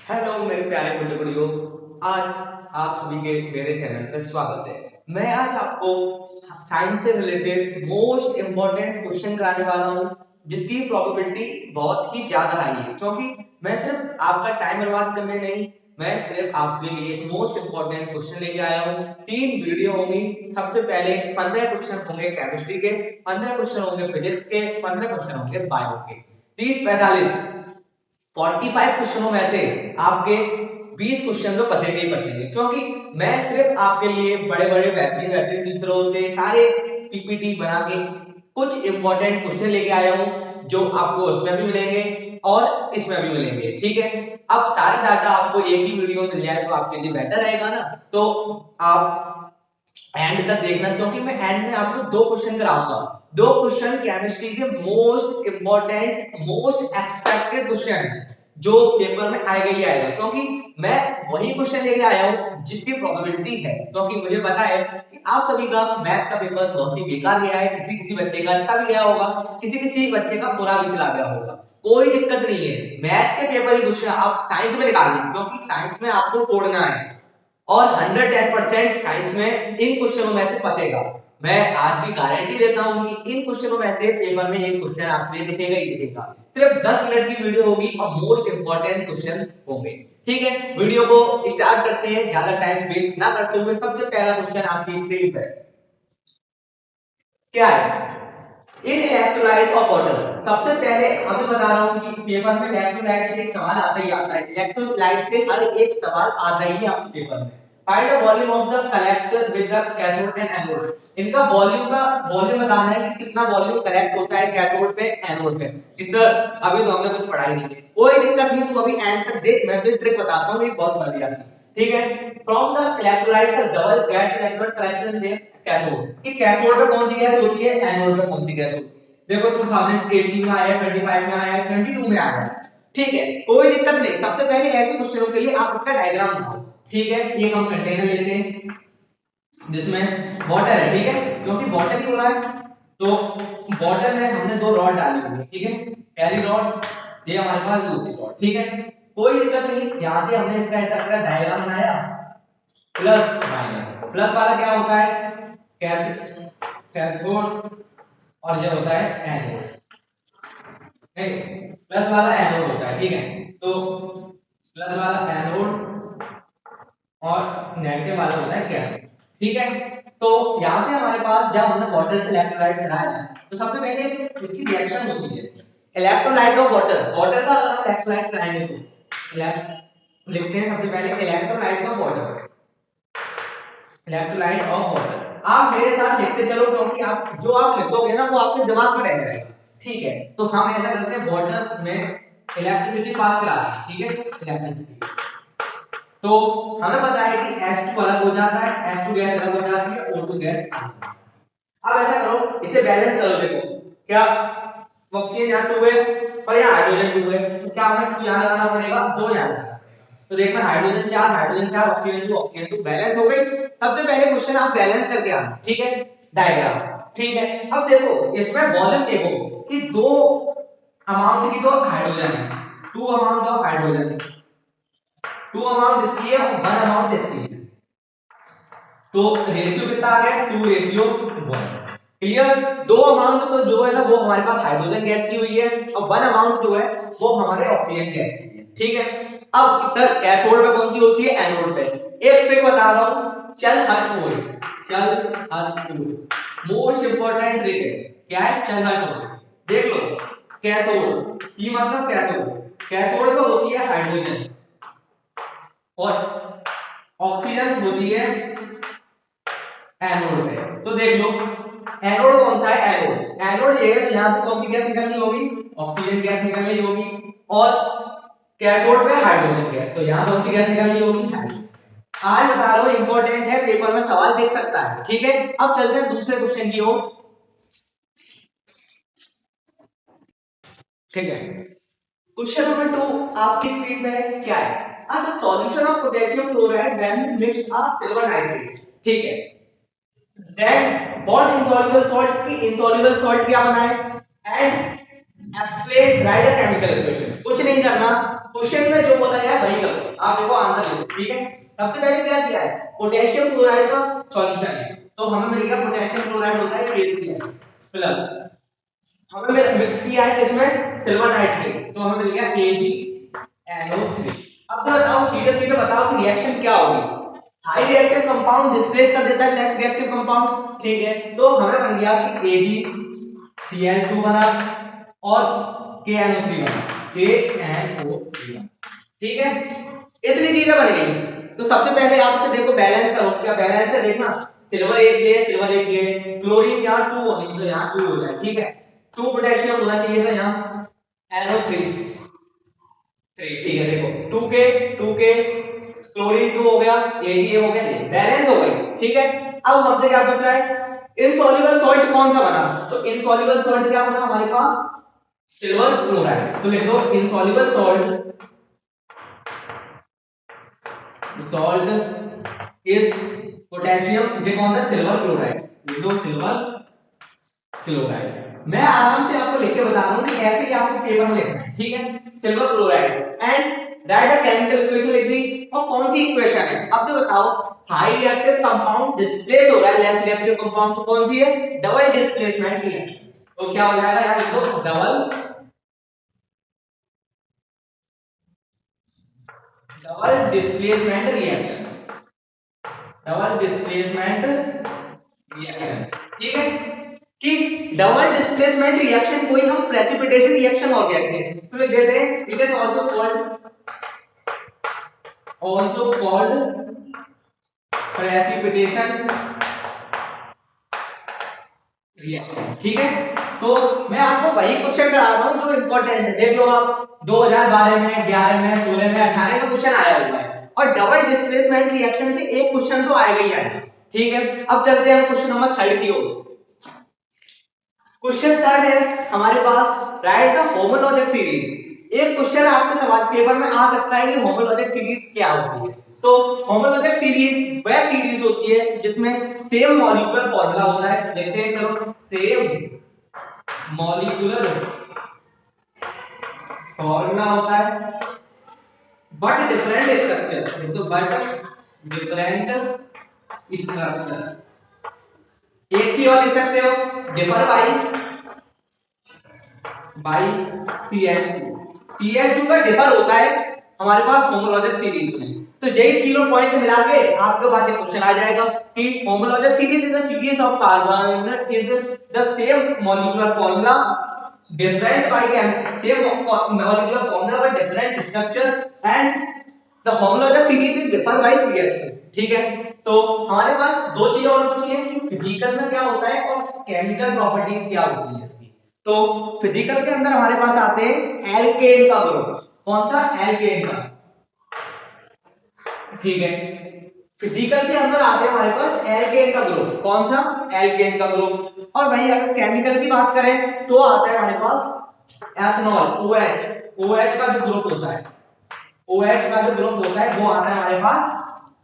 Hello मेरे प्यारे बुजुर्गों। आज आप सभी के मेरे चैनल पर स्वागत है। मैं आज आपको साइंस से रिलेटेड मोस्ट इम्पोर्टेंट क्वेश्चन कराने वाला हूँ, जिसकी प्रोबेबिलिटी बहुत ही ज्यादा हाई है। क्योंकि मैं सिर्फ आपका टाइम बर्बाद करने नहीं, मैं सिर्फ आपके लिए मोस्ट इम्पोर्टेंट क्वेश्चन लेके आया हूँ। 3 वीडियो होंगी। सबसे पहले 15 क्वेश्चन होंगे केमिस्ट्री के, 15 क्वेश्चन होंगे फिजिक्स के, 15 क्वेश्चन होंगे बायो के। 30-45 45 क्वेश्चनों में से आपके 20 क्वेश्चन तो पसेंगे ही पसेंगे। क्योंकि मैं सिर्फ आपके लिए बड़े बड़े बेहतरीन बेहतरीन टीचरों से सारे पीपीटी बना के कुछ इंपॉर्टेंट क्वेश्चन लेके आया हूं, जो आपको उसमें भी मिलेंगे और इसमें भी मिलेंगे। ठीक है, अब सारे डाटा आपको एक ही वीडियो में मिल जाए तो आपके लिए बेटर रहेगा ना। तो आप एंड तक देखना, क्योंकि मैं एंड में आपको 2 क्वेश्चन कराऊंगा। 2 क्वेश्चन केमिस्ट्री के most important most expected question जो पेपर में आएगा ही आएगा। क्योंकि मैं वही क्वेश्चन लेके आया हूं जिसकी प्रोबेबिलिटी है। क्योंकि मुझे पता है कि आप सभी का मैथ का पेपर बहुत ही बेकार गया है, किसी किसी बच्चे का अच्छा भी गया होगा, किसी किसी बच्चे का बुरा भी चला गया होगा। कोई दिक्कत नहीं है, मैथ के पेपर ही क्वेश्चन आप साइंस में निकाल लें, क्योंकि साइंस में आपको फोड़ना है और 110% साइंस में इन क्वेश्चनों में से फंसेगा। मैं आज भी गारंटी देता हूं कि इन क्वेश्चनों में से पेपर में एक क्वेश्चन आपके लिए दिखेगा ही दिखेगा। सिर्फ 10 मिनट की वीडियो होगी और मोस्ट इंपॉर्टेंट क्वेश्चंस होंगे। ठीक है, वीडियो को स्टार्ट करते हैं ज्यादा टाइम वेस्ट ना करते हुए। सबसे पहला क्वेश्चन आपकी स्क्रीन पर क्या है? इन इलेक्ट्रोलाइट्स ऑफ वाटर। सबसे पहले हमें बता रहा हूं कि पेपर में इलेक्ट्रोलाइट से एक सवाल आता ही आता है। इलेक्ट्रोलाइट से हर एक सवाल आता ही है आपके पेपर में। Find the volume of the collector with the cathode and anode. इनका वॉल्यूम बताना है कि कितना वॉल्यूम कलेक्ट होता है कैथोड पे एनोड पे। कि सर अभी तो हमने कुछ पढ़ा ही नहीं है, कोई दिक्कत नहीं, तू अभी एंड तक देख, मैं तो ट्रिक बताता हूं एक बहुत बढ़िया सी। ठीक है, from the electrolyte the double gate electron collector in cathode. कि कैथोड पे कौन सी गैस होती है, एनोड पे कौन सी गैस होती है। देखो 2018 में आया, 25 में आया, 22 में आया। ठीक है, कोई दिक्कत नहीं। सबसे पहले ऐसे क्वेश्चनों के लिए आप इसका डायग्राम बनाओ। ठीक है, एक हम कंटेनर लेते हैं जिसमें वाटर है। ठीक है, क्योंकि वाटर ही हो रहा है तो वाटर में हमने 2 रॉड डाली हुई है। ठीक है, पहली रॉड, ये हमारे पास दूसरी रॉड। ठीक है, कोई दिक्कत नहीं। यहां से हमने इसका ऐसा पूरा डायग्राम बनाया, प्लस माइनस। प्लस वाला क्या होता है, कैथोड, और ये होता है एनोड। ठीक, प्लस वाला एनोड होता है। ठीक है, तो प्लस वाला एनोड और नेगेटिव वाला होता है कैथोड। ठीक है, तो यहां से हमारे पास जब हमने वाटर से इलेक्ट्रोलाइट बनाया तो सबसे पहले इसकी रिएक्शन होती है इलेक्ट्रोलाइट ऑफ वाटर। वाटर का अगर हम इलेक्ट्रोलाइट बनाएंगे तो लिखते हैं सबसे पहले electrolytes of water. Electrolytes of water आप मेरे साथ लिखते चलो, क्योंकि आप जो आप लिखोगे ना वो आपके दिमाग में रह जाएगा। ठीक है, तो हम ऐसा करते हैं, वाटर में इलेक्ट्रिसिटी पास करा रहे हैं। ठीक है, इलेक्ट्रिसिटी, तो हमें पता है कि H2 अलग हो जाता है, H2 गैस अलग हो जाती है, O2 गैस। अब ऐसा करो, इसे बैलेंस करो। देखो क्या ऑक्सीजन यहाँ 2 है और यहाँ हाइड्रोजन 2 है, तो क्या हमें 2 यहाँ लगाना पड़ेगा, 2 यहाँ लगाना। तो देखना hydrogen 4 hydrogen 4 oxygen 2 oxygen 2, balance हो गई। सबसे पहले क्वेश्चन आप बैलेंस करके आना। ठीक है, डायग्राम। ठीक है, अब देखो इसमें वॉल्यूम देखो कि 2 अमाउंट की तो हाइड्रोजन है, 2 अमाउंट ऑफ हाइड्रोजन, 2 अमाउंट इसकी है और 1 अमाउंट इसकी है। तो रेशियो कितना आ गया, 2:1। क्लियर, 2 अमाउंट तो जो है ना वो हमारे पास हाइड्रोजन गैस की हुई है और 1 अमाउंट जो है वो हमारे ऑक्सीजन गैस की है। ठीक है, अब सर कैथोड पे कौन सी होती है, एनोड पे। एक ट्रिक बता रहा हूं, चल हट मोड। चल हट मोड मोस्ट इंपोर्टेंट ट्रिक है। क्या है, चल हट मोड। देख लो, कैथोड, सी मतलब कैथोड, कैथोड पे होती है हाइड्रोजन और ऑक्सीजन होती है एनोड पे। तो देख लो एनोड कौन सा है, एनोड। एनोड ये है, यहां से कौन सी गैस निकलनी होगी, ऑक्सीजन गैस निकलनी होगी, और कैथोड पे हाइड्रोजन गैस, तो यहां कौन सी गैस निकलनी होगी, हाइड्रोजन। आज बता रहा हूं, इंपॉर्टेंट है, पेपर में सवाल देख सकता है। ठीक है, अब चलते हैं दूसरे क्वेश्चन की ओर। ठीक है, क्वेश्चन नंबर 2 आपकी स्क्रीन पे क्या है, the solution of potassium chloride when mixed a silver nitrate. ठीक है, देन व्हाट इनसॉल्युबल सॉल्ट, की इनसॉल्युबल सॉल्ट क्या बना है, and explain right the chemical equation. कुछ नहीं करना, क्वेश्चन में जो बोला गया है वही करो, आप देखो आंसर लिखो, ठीक है। सबसे पहले क्या किया है, पोटेशियम क्लोराइड का सॉल्यूशन है, तो हमें मिल गया पोटेशियम क्लोराइड होता है KCl प्लस, हमें मिक्स किया है किसमें, सिल्वर नाइट्रेट, तो हमें मिल गया AgNO3। अब तो बताओ, सीधे सीधे बताओ कि रिएक्शन क्या होगी। हाई रिएक्टिव कंपाउंड डिस्प्लेस कर देता है लेस रिएक्टिव कंपाउंड, ठीक है। तो हमें बन गया कि AgCl2 बना और KNO3 बना, KNO3 बना, ठीक है। इतनी चीजें बन गई। तो सबसे पहले आपसे देखो बैलेंस करो, क्या बैलेंस है देखना, सिल्वर एक है, सिल्वर एक है, क्लोरीन यहाँ 2 होगी तो यहाँ 2 हो जाए, ठीक है। 2 पोटेशियम होना चाहिए था यहाँ, NO3 3, ठीक है। देखो 2K क्लोरीन 2 हो गया, AgA हो गया, बैलेंस हो गई, ठीक है। अब हमसे क्या पूछ रहा है, इनसॉल्युबल सॉल्ट कौन सा बना, तो इनसॉल्युबल सॉल्ट क्या बना हमारे पास, सिल्वर क्लोराइड, तो लिख दो इनसॉल्युबल सॉल्ट इज पोटेशियम, ये कौन सा, सिल्वर क्लोराइड, लिख दो सिल्वर क्लोराइड। मैं आराम से आपको लिख के बता रहा हूं कि ऐसे ही आपको पेपर में लिखना है, ठीक है। Silver chloride and right a chemical equation लिख दी, और कौन सी इक्वेशन है, अब तो बताओ, हाई रिएक्टिव कंपाउंड डिस्प्लेस हो रहा है लेस रिएक्टिव कंपाउंड, तो कौन सी है, डबल डिस्प्लेसमेंट रिएक्शन, तो क्या हो जाएगा यार, लिखो double displacement reaction, double displacement reaction, ठीक है। कि डबल डिस्प्लेसमेंट रिएक्शन को ही हम प्रेसिपिटेशन रिएक्शन और कहते हैं, तो लिख देते हैं it is also called precipitation reaction, ठीक है। तो मैं आपको वही क्वेश्चन करा रहा हूं जो इंपॉर्टेंट है, देख लो आप 2012 में, 11 में, 16 में, 18 में क्वेश्चन आया हुआ है, और डबल डिस्प्लेसमेंट रिएक्शन से एक क्वेश्चन तो आएगा ही आएगा, ठीक है। अब चलते हैं क्वेश्चन नंबर 3 की ओर। क्वेश्चन थर्ड है हमारे पास, राइट द होमोलॉजिक सीरीज। एक क्वेश्चन आपके सवाल पेपर में आ सकता है कि होमोलॉजिक सीरीज क्या होती है, तो होमोलॉजिक सीरीज वह सीरीज होती है जिसमें सेम मॉलिक्यूलर फॉर्मूला होता है, देखते हैं चलो, सेम मॉलिक्यूलर फॉर्मूला होता है बट डिफरेंट स्ट्रक्चर, तो बट डिफरेंट स्ट्रक्चर, एक चीज और लिख सकते हो, डिफर बाई CH2, CH2 का डिफर होता है हमारे पास होमोलॉजिक सीरीज में, तो यही तीनों पॉइंट मिला के आपके पास एक क्वेश्चन आ जाएगा कि homologic series is a series of carbon is the same molecular formula different by same molecular formula but different structure and the homologous series is different by CH2, ठीक है। तो हमारे पास दो चीजें और बची हैं कि फिजिकल में क्या होता है और केमिकल प्रॉपर्टीज क्या होती है इसकी। तो फिजिकल के अंदर हमारे पास आते हैं एल्केन का ग्रुप, कौन सा, एल्केन का, ठीक है। फिजिकल के अंदर आते हैं हमारे पास एल्केन का ग्रुप, कौन सा, एल्केन का ग्रुप। और वहीं अगर केमिकल की बात करें तो आता है हमारे पास एथनॉल, OH, OH का जो ग्रुप होता है, OH का जो ग्रुप होता है वो आता है हमारे पास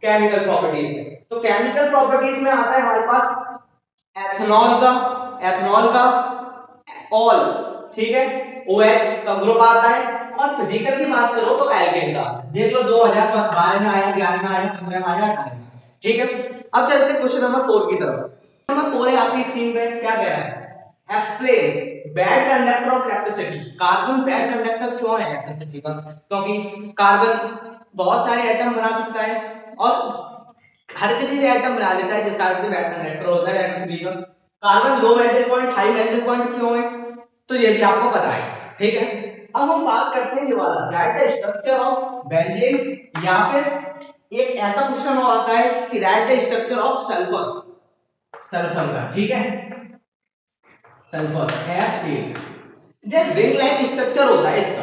केमिकल प्रॉपर्टीज में। तो केमिकल प्रॉपर्टीज में आता है हमारे पास एथनॉल का ऑल, ठीक है, OH का ग्रुप आता है। और फिजिकल की बात करो तो एल्केन का, देख लो 2012 में आया, 11 में आया, 15 में आया, 18 में आया, ठीक है। अब चलते हैं क्वेश्चन नंबर 4 की तरफ। नंबर 4 है आपकी स्क्रीन पे, क्या कह रहा है, explain bad conductor of electricity. Carbon bad conductor क्यों है इलेक्ट्रिसिटी का, क्योंकि कार्बन बहुत सारे एटम बना सकता है और हर किसी एटम बना लेता है, जिस कारण से बैड कंडक्टर होता है इलेक्ट्रिसिटी का। Carbon low melting point high melting point क्यों है, तो ये भी आपको पता है, ठीक है। अब हम बात करते हैं ये वाला, right the structure of benzene, या फिर एक ऐसा क्वेश्चन हो आता है कि right the structure of sulphur, sulphur का, ठीक है, सल्फर Fa, ये रिंग लाइक स्ट्रक्चर होता है इसका,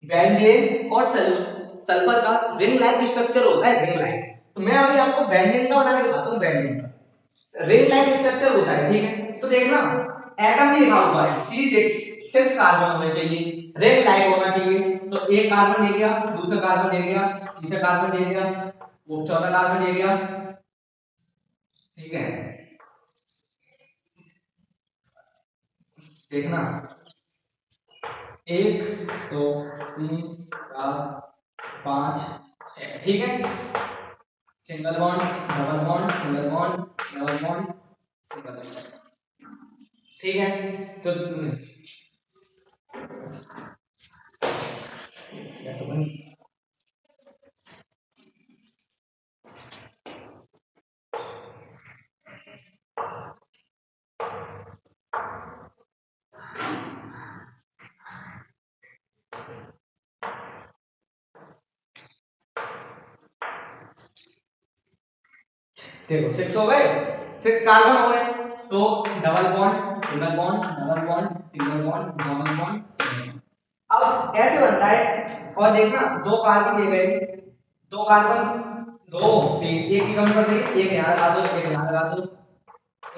बेंजीन और सल्फर का रिंग लाइक स्ट्रक्चर होता है, रिंग लाइक। तो मैं अभी आपको बेंजीन का बना के दिखाता हूं, बेंजीन का रिंग लाइक स्ट्रक्चर होता है, ठीक है। तो देखना एटम नहीं लिखा हुआ है, C6 6 कार्बन होने चाहिए, रिंग लाइक होना चाहिए, तो एक कार्बन दे गया, दूसरा कार्बन दे गया, तीसरा कार्बन दे गया, वो चौथा कार्बन दे गया, ठीक है। देखना 1 2 3 5 6, ठीक है। Single bond, double bond, single bond, double bond, single bond, ठीक है। तो देखो 6 हो गए, 6 कार्बन हो गए, तो double bond, single bond, double bond, single bond, double bond, single bond. अब ऐसे बनता है, और देखना 2 कार्बन लिए गए, 2 कार्बन, 2 3, एक की कमी पड़ गई, एक यहाँ लगा दो, एक यहाँ लगा दो,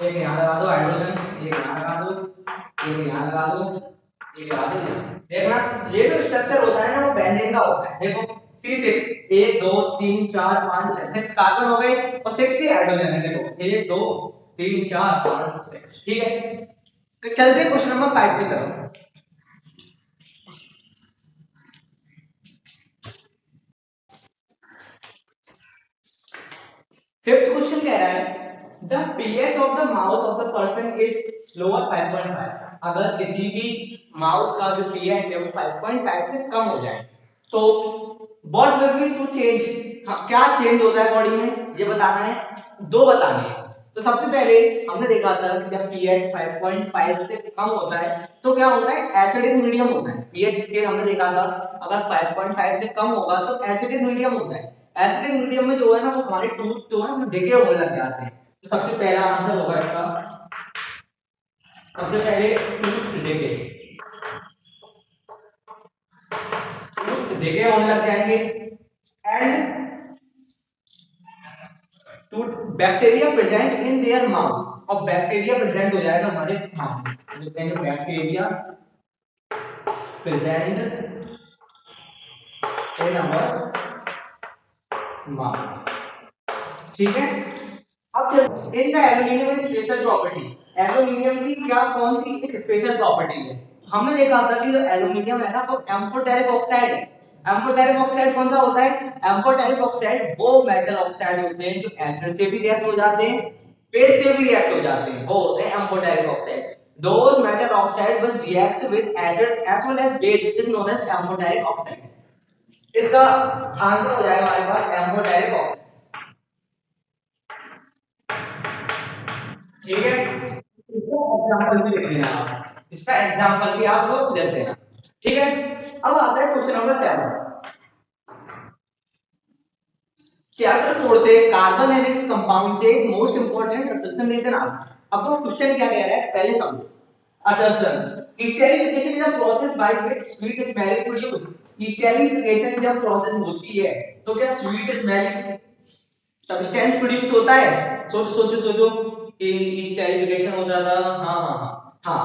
एक यहाँ लगा दो हाइड्रोजन, एक यहाँ लगा दो, एक यहाँ लगा दो, एक लगा दो। देखना ये जो स्ट्रक्चर होता है ना वो बेंजीन का होता है। देखो C6 1 2 3 4 5 6, 6 कार्बन हो गए और 6 ही हाइड्रोजन है। देखो 1 2 3 4 5 6, ठीक है। तो चलते हैं क्वेश्चन नंबर 5 की तरफ। फिफ्थ क्वेश्चन कह रहा है the pH of the mouth of the person is lower 5.5। अगर किसी भी माउथ का जो pH है वो 5.5 से कम हो जाए तो what will be to change, क्या चेंज होता है बॉडी में, ये बताना है, दो बताने हैं। तो सबसे पहले हमने देखा था कि जब pH 5.5 से कम होता है तो क्या होता है, एसिडिक मीडियम होता है। pH स्केल हमने देखा था, अगर 5.5 से कम होगा तो एसिडिक मीडियम होता है। एसिडिक मीडियम में जो है ना वो हमारे टूथ जो है वो डिके होने लग जाते हैं। तो सबसे पहला आंसर होगा इसका, सबसे पहले टूथ डिके, टूथ डिके होने लग जाएंगे। And tooth bacteria present in their mouth, और बैक्टीरिया प्रेजेंट हो जाएगा हमारे माउथ में, bacteria present in our mouth, ठीक है। अब in the aluminium special property, aluminium की क्या कौन सी एक स्पेशल प्रॉपर्टी है। हमने देखा था कि जो एल्यूमिनियम है ना वो एम्फोटेरिक ऑक्साइड है। एम्फोटेरिक ऑक्साइड कौन सा होता है, एम्फोटेरिक ऑक्साइड वो मेटल ऑक्साइड होते हैं जो एसिड से भी रिएक्ट हो जाते हैं, बेस से भी रिएक्ट हो जाते हैं, वो होते हैं amphoteric oxide. those metal oxide which react with acid as well as base is known as amphoteric oxide। इसका आंसर हो जाएगा हमारे पास एम्फोटेरिक ऑक्साइड, ठीक है। इसका एग्जांपल भी लिख लेना आप, इसका एग्जांपल भी आप लोग लिख देना, ठीक है। अब आता है क्वेश्चन नंबर 7, चैप्टर 4 से कार्बन एंड इट्स कंपाउंड से मोस्ट इंपोर्टेंट असर्शन रीजन आप। अब तो क्वेश्चन क्या कह रहा है पहले समझो। Assertion, esterification is a process by which sweet smell is produced. Esterification जब प्रोसेस होती है तो क्या स्वीट स्मेल सब्सटेंस प्रोड्यूस होता है। सोचो सोचो सोचो कि स्टेरिफिकेशन हो जाता, हाँ हाँ हाँ हाँ,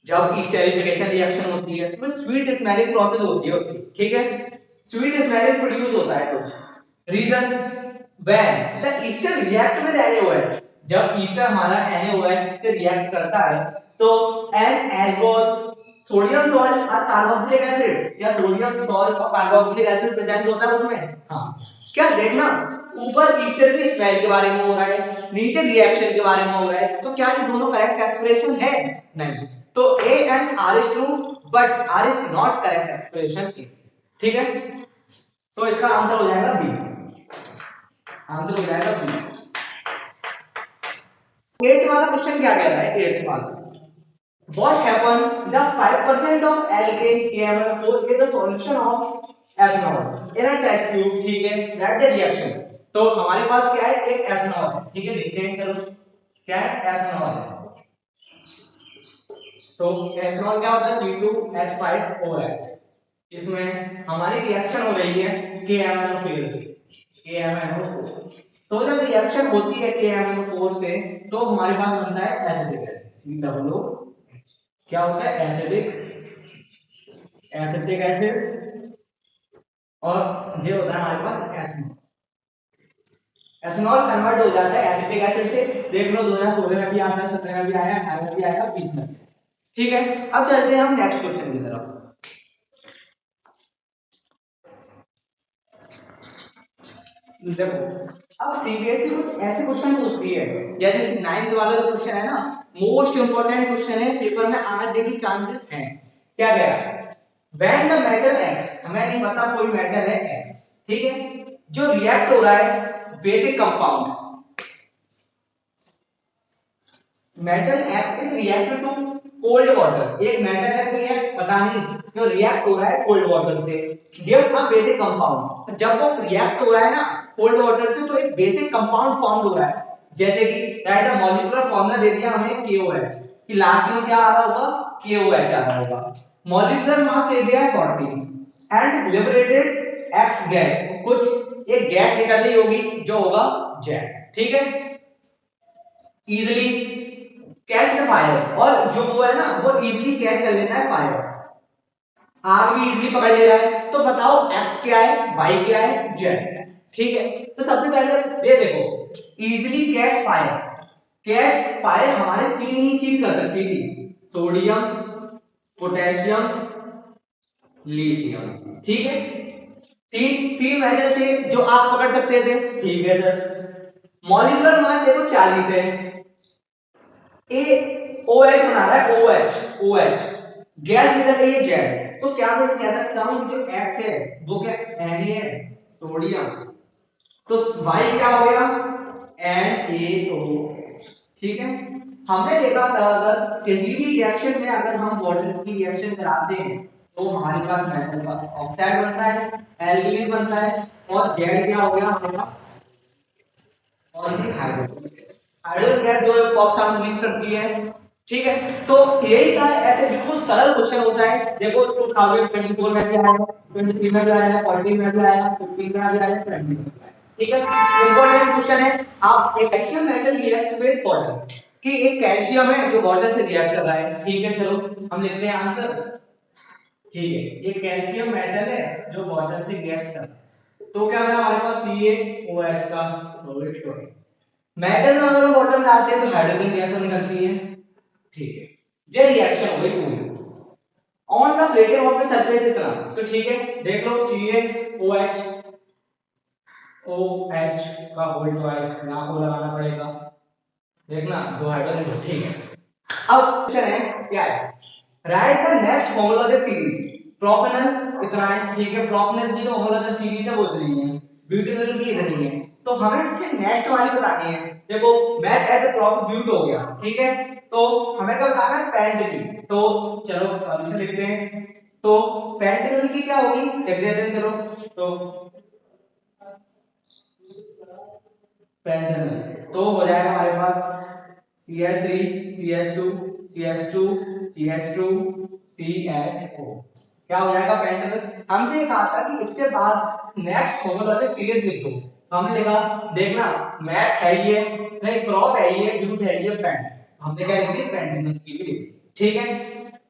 जब स्टेरिफिकेशन रिएक्शन होती है तो स्वीट स्मेलिंग प्रोसेस होती है उसकी, ठीक है। स्वीट स्मेलिंग प्रोड्यूस होता है कुछ। Reason when the ester react with NaOH, जब ईस्टर हमारा NaOH से रिएक्ट करता है तो एन अल्कोहल, सोडियम सॉल्ट और कार्बोक्सिलिक एसिड, या सोडियम सॉल्ट और कार्बोक्सिलिक एसिड प्रेजेंट होता है उसमें। हाँ, क्या देखना ऊपर ईस्टर की स्मेल के बारे में हो रहा है, नीचे रिएक्शन के बारे में हो रहा है, तो क्या ये दोनों करेक्ट एक्सप्रेशन है, नहीं। तो A and R is true but R is not correct expression A, ठीक है। तो इसका आंसर हो जाएगा बी, आंसर हो जाएगा बी। 8th वाला क्वेश्चन क्या कह रहा है, 8th वाला, what happen the 5% of alkane KMnO4 is the solution of ethanol in a test tube, ठीक है। that the reaction, तो हमारे पास क्या है, एक एथेनॉल है, ठीक है, देखते हैं चलो क्या है, एथेनॉल है। तो एथेनॉल क्या होता है, C2H5OH, इसमें हमारी रिएक्शन हो रही है KMnO4 से, KMnO4। तो जब रिएक्शन होती है KMnO4 से तो हमारे पास बनता है एसिटिक एसिड, COOH। क्या होता है, एसिटिक एसिड, और ये होता है हमारे पास एथेनॉल। एथेनॉल कन्वर्ट हो जाता है एसिटिक एसिड से, देख लो 2016 में भी आता है, 17 में भी आया, 18 में भी आया, 20 में भी, ठीक है। अब चलते हैं हम नेक्स्ट क्वेश्चन की तरफ। देखो अब सीबीएसई कुछ ऐसे क्वेश्चन पूछती है, जैसे 9th वाला जो क्वेश्चन है ना, मोस्ट इंपोर्टेंट क्वेश्चन है, पेपर में आने के चांसेस हैं। क्या गया, व्हेन द मेटल एक्स, हमें नहीं पता कोई मेटल है एक्स, ठीक है, जो रिएक्ट हो रहा है basic compound, metal X is react to cold water, एक मेटल है कोई एक्स पता नहीं, जो रिएक्ट हो रहा है कोल्ड वाटर से, गिव अ बेसिक कंपाउंड, जब वो रिएक्ट हो रहा है ना कोल्ड वाटर से तो एक बेसिक कंपाउंड फॉर्म हो रहा है, जैसे कि राइट द मॉलिक्यूलर फॉर्मूला दे दिया हमें KOH, कि लास्ट में क्या आ रहा होगा, KOH आ रहा होगा, मॉलिक्यूलर मास दे दिया है 40 एंड लिबरेटेड एक्स गैस, कुछ एक गैस निकल रही होगी जो होगा जेट, ठीक है, इजीली कैच द फायर, और जो वो है ना वो इजीली कैच कर लेता है फायर, आग भी इजीली पकड़ ले रहा है, तो बताओ एक्स क्या है, वाई क्या है, जेड, ठीक है। तो सबसे पहले ये देखो इजीली कैच फायर हमारे तीन ही चीज कर सकती थी, सोडियम, पोटेशियम, लिथियम, ठीक है, तीन तीन मेटल थे जो आप पकड़ सकते थे, ठीक है सर। मॉलिक्यूलर मास देखो 40 है, ए OH बना रहा है, OH गैस निकल रही है जेड, तो क्या मैं कह सकता हूं जो X है वो क्या Na है, सोडियम, तो Y क्या हो गया, NaOH, ठीक है। हमने देखा था अगर किसी भी रिएक्शन में अगर हम वाटर की रिएक्शन कराते हैं तो हमारे पास मेटल का ऑक्साइड बनता है, एल्केलीन बनता है, और जेड क्या हो गया हमारे पास, और ये हाइड्रोजन गैस, हाइड्रोजन गैस जो है पॉप साउंड रिलीज करती है, ठीक है। तो यही था, ऐसे बिल्कुल सरल क्वेश्चन होता है, देखो 2024 में भी आया, 23 में भी आया, 14 में भी आया, 15 में भी आया, 20 में भी आया, ठीक है। इंपॉर्टेंट क्वेश्चन है, आप एक calcium metal react with water, कि एक कैल्शियम है जो वाटर से रिएक्ट कर रहा है, ठीक है, चलो हम लिखते हैं आंसर, ठीक है, ये कैल्शियम मेटल है जो वाटर से रिएक्ट कर रहा है, तो क्या बना हमारे पास CaOH का प्रोडक्ट है, मेटल में अगर वाटर डालते हैं तो हाइड्रोजन गैस निकलती है, ठीक है, ये रिएक्शन हो गई पूरी on the plating of the surface इतना, तो ठीक है, देख लो CaOH OH का होल ट्वाइस यहां को लगाना पड़ेगा, देखना दो हाइड्रोजन, ठीक है। अब क्वेश्चन है क्या है, right the next homologic series, propanol इतना है, ठीक है, प्रोपेनॉल की जो होमोलॉजिक सीरीज है वो इतनी है, ब्यूटेनॉल की इतनी है, तो हमें इसके नेक्स्ट वाली बतानी है, देखो मैच एज प्रोप ब्यूट हो गया, ठीक है, तो हमें क्या बताना है, पेंटेनॉल, तो चलो सॉल्यूशन लिखते हैं, तो पेंटेनॉल की क्या होगी लिख देते हैं, चलो तो पेंटेनॉल, तो हो जाएगा हमारे पास CH3 CH2 CH2 CH2 CHO, क्या हो जाएगा पेंटेनॉल। हमसे ये कहा था कि इसके बाद नेक्स्ट होमोलॉजिक सीरीज लिख दो, तो हमने लिखा, देखना मैट है ये, नहीं प्रॉप है ये, ब्यूट है ये, पेंट, हमने क्या लिख दी, पेंटेनॉल की भी, ठीक है।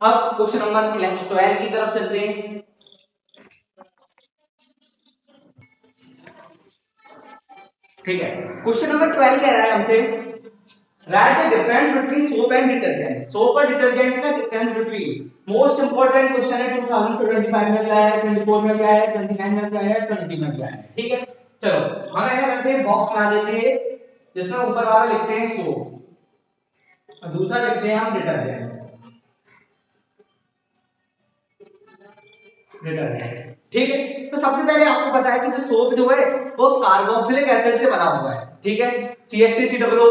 अब क्वेश्चन नंबर 12 की तरफ चलते हैं, ठीक है। क्वेश्चन नंबर 12 कह रहा है हमसे, right the difference between soap and detergent, soap और डिटर्जेंट का difference between, most important question है, 2025 में भी आया है, 24 में भी आया है, 29 में भी आया है, 20 में भी आया है, ठीक है। चलो हम ऐसा करते हैं, बॉक्स बना लेते हैं जिसमें ऊपर वाला लिखते हैं सोप और दूसरा लिखते हैं हम डिटर्जेंट, ठीक है। तो सबसे पहले आपको पता है कि जो सोप जो है वो कार्बोक्सिलिक एसिड से बना हुआ है, ठीक है, CH3COO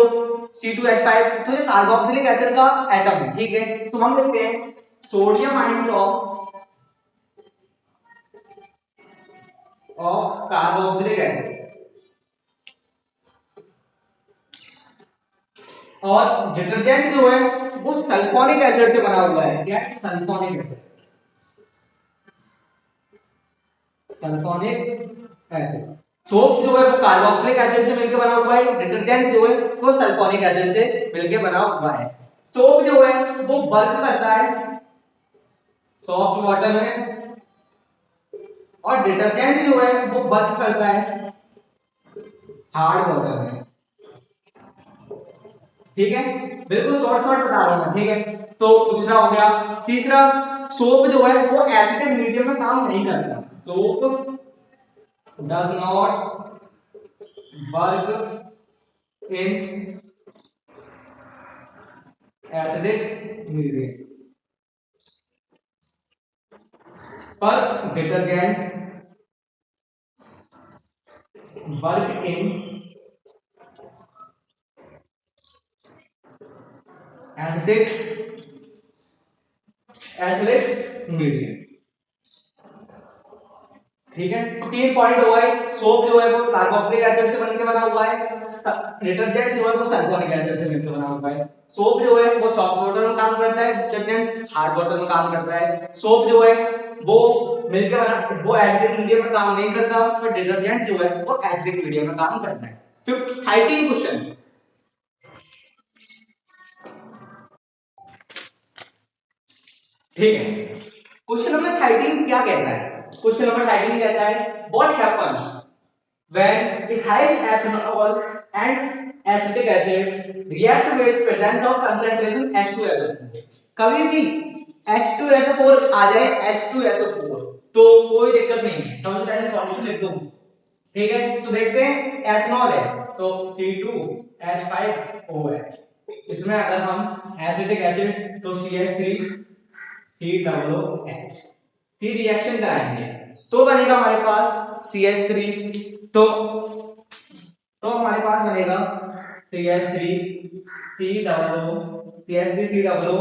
C2H5, तो ये कार्बोक्सिलिक एसिड का एटम है, ठीक है, तो हम लिखते हैं sodium ions of carboxylic acid, और डिटर्जेंट जो है वो सल्फोनिक एसिड से बना हुआ है, क्या, sulphonic acid, sulphonic acid, soap जो है वो कार्बोक्सिलिक एसिड से मिलकर बना हुआ है, डिटर्जेंट जो है वो सल्फोनिक एसिड से मिलकर बना हुआ है। सोप जो है वो वर्क करता है सॉफ्ट वाटर में, और डिटर्जेंट जो है वो वर्क करता है हार्ड वाटर में, ठीक है, बिल्कुल शॉर्ट शॉर्ट बता रहा हूं, ठीक है। तो दूसरा हो गया, तीसरा, सोप जो है वो एसिडिक मीडियम में काम नहीं करता, soap does not work in acidic medium पर detergent work in acidic medium. ठीक है, तीन पॉइंट हो गए। सोप जो है वो कार्बोक्सिलिक एसिड से बनके बना हुआ है, डिटर्जेंट जो है वो सल्फ्यूरिक एसिड से मिलकर बना हुआ है। सोप जो है वो सॉफ्ट वाटर में काम करता है, डिटर्जेंट हार्ड वाटर में काम करता है। सोप जो है वो मिलकर बना, वो एसिडिक मीडियम में काम नहीं करता, पर डिटर्जेंट जो है वो एसिडिक मीडियम में काम करता है। Fifth eighteen question. ठीक है, क्वेश्चन नंबर 13 क्या कहता है? क्वेश्चन नंबर 13 कहता है what happens when ethyl ethanol and acetic acid react with presence of concentration H2SO4। कभी भी H2SO4 आ जाए, H2SO4 तो कोई दिक्कत नहीं है, तो पहले सॉल्यूशन लिख दूं। ठीक है, तो देखते हैं एथनॉल है तो C2H5OH, इसमें अगर हम एसिटिक एसिड तो CH3COOH, फिर रिएक्शन कराएंगे तो बनेगा हमारे पास CH3, तो हमारे पास बनेगा CH3COO, CH3COO,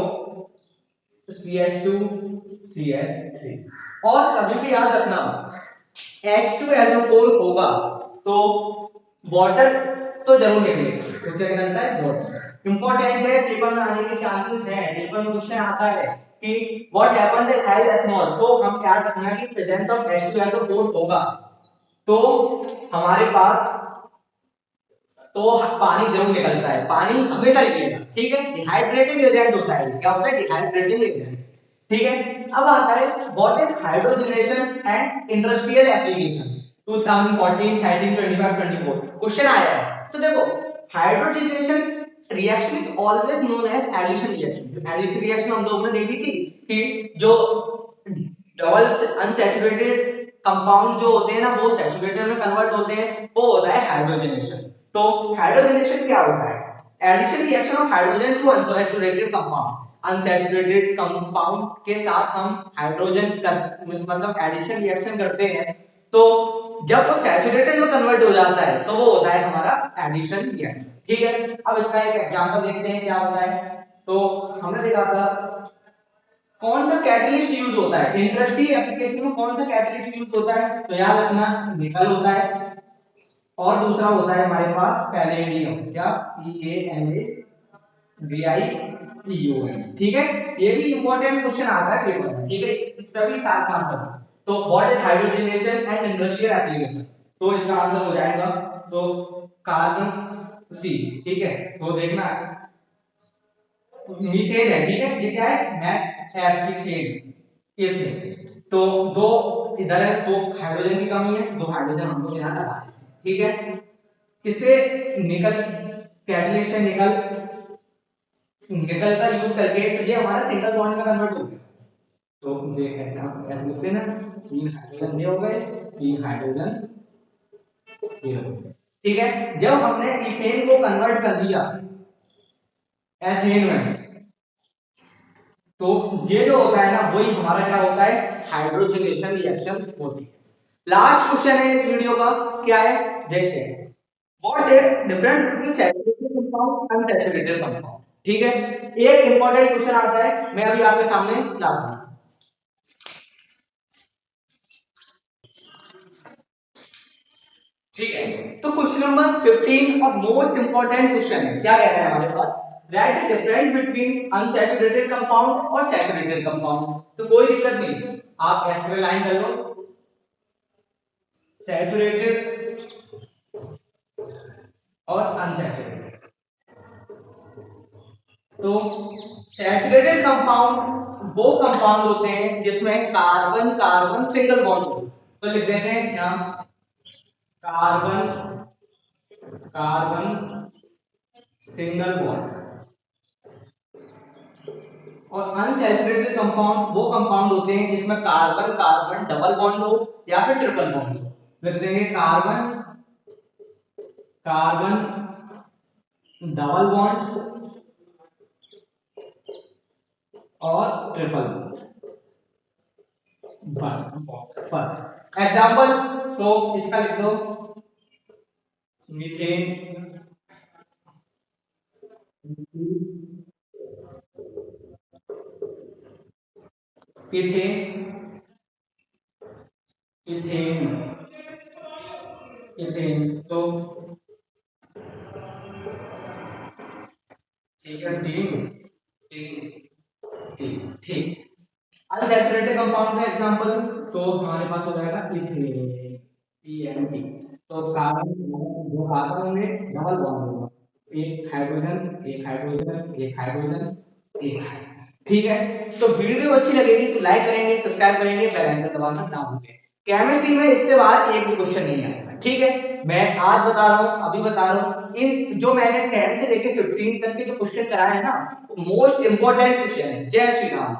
CH2CH3। और कभी भी याद रखना H2SO4 होगा तो वाटर तो जरूर निकलेगा, तो क्या निकलता है वाटर। इंपॉर्टेंट है, पेपर में आने के चांसेस है, पेपर में क्वेश्चन आता है कि what happened with high ethanol, तो हम याद रखना कि प्रेजेंस ऑफ H2SO4 होगा तो हमारे पास तो पानी जरूर निकलता है, पानी हमेशा निकलेगा। ठीक है, डिहाइड्रेटिंग एजेंट होता है, क्या होता है डिहाइड्रेटिंग एजेंट। ठीक है, अब आता है what is hydrogenation and industrial applications. 2014 13 25 24 question आया है, तो देखो hydrogenation reaction is always known as addition reaction. Addition reaction हम लोगों ने देखी थी कि जो डबल अनसैचुरेटेड कंपाउंड जो होते हैं ना वो सैचुरेटेड में कन्वर्ट होते हैं, वो होता है हाइड्रोजनेशन। तो हाइड्रोजनेशन क्या होता है? Addition reaction of hydrogen to unsaturated compound. Unsaturated compound के साथ हम हाइड्रोजन मतलब एडिशन रिएक्शन करते हैं, तो जब वो सैचुरेटेड में कन्वर्ट हो जाता है तो वो होता है हमारा एडिशन रिएक्शन। ठीक है, अब इसका एक एग्जांपल देखते हैं क्या होता है। तो हमने देखा था कौन सा कैटलिस्ट यूज होता है इंडस्ट्री एप्लीकेशन में, कौन सा कैटलिस्ट यूज होता है, तो याद रखना निकल होता है और दूसरा होता है हमारे पास पैलेडियम, क्या PALADIUM। ठीक है, ये भी इंपॉर्टेंट क्वेश्चन आता है पेपर में। ठीक है, इसका भी साथ काम करना। तो what is hydrogenation and industrial application, तो इसका आंसर हो जाएगा तो कार्बन सी। ठीक है, तो देखना मीथेन है। ठीक है, ये क्या है एथेन, एथेन। तो दो इधर है, दो हाइड्रोजन की कमी है, दो हाइड्रोजन हमको यहाँ लगा है। ठीक है, इसे निकल कैटलिस्ट है, निकल निकल का यूज करके तो ये हमारा सिंगल बॉन्ड में कन्वर्ट हो गया। तो ये एग्जांपल ऐसे लिखते हैं ना, तीन हाइड्रोजन ये हो गए, तीन हाइड्रोजन ये हो गए। ठीक है, जब हमने इथेन को कन्वर्ट कर दिया एथेन में, तो ये जो होता है ना वही हमारा क्या होता है हाइड्रोजनेशन रिएक्शन होती है। लास्ट क्वेश्चन है इस वीडियो का, क्या है देखते हैं। What is difference between saturated compound and unsaturated compound. ठीक है, एक इंपॉर्टेंट क्वेश्चन आता है, मैं अभी आपके सामने लाता हूं। ठीक है, तो क्वेश्चन नंबर 15 और मोस्ट इंपॉर्टेंट क्वेश्चन है, क्या कह रहा है हमारे पास, right the difference between unsaturated compound और सैचुरेटेड कंपाउंड। तो कोई दिक्कत नहीं, आप ऐसे लाइन कर लो, सैचुरेटेड और अनसैचुरेटेड। तो सैचुरेटेड कंपाउंड वो कंपाउंड होते हैं जिसमें कार्बन कार्बन सिंगल बॉन्ड हो, तो लिख देते हैं यहां कार्बन कार्बन सिंगल बॉन्ड। और अनसैचुरेटेड कंपाउंड वो कंपाउंड होते हैं जिसमें कार्बन कार्बन डबल बॉन्ड हो या फिर ट्रिपल बॉन्ड हो, लिख देंगे कार्बन कार्बन डबल बॉन्ड और ट्रिपल बॉन्ड। फर्स्ट एग्जांपल, तो इसका लिख दो मीथेन, इथेन, इथेन, इथेन, तो ठीक है, तीन, तीन, तीन, ठीक। अनसैचुरेटेड कंपाउंड का एग्जांपल, तो हमारे पास हो जाएगा इथेन, ENT। तो कार्बन, दो कार्बन होंगे, डबल बॉन्ड होगा, एक हाइड्रोजन, एक हाइड्रोजन, एक हाइड्रोजन, एक हाइड्रोजन। ठीक है, तो वीडियो अच्छी लगेगी तो लाइक करेंगे, सब्सक्राइब करेंगे, बेल आइकन दबाना ना भूलें। केमिस्ट्री में इससे बाहर एक भी क्वेश्चन नहीं आएगा, ठीक है। मैं आज बता रहा हूँ, अभी बता रहा हूँ, इन जो मैंने 10 से लेके 15 तक के जो क्वेश्चन कराए हैं ना, मोस्ट इंपोर्टेंट क्वेश्चन है। जय श्री राम।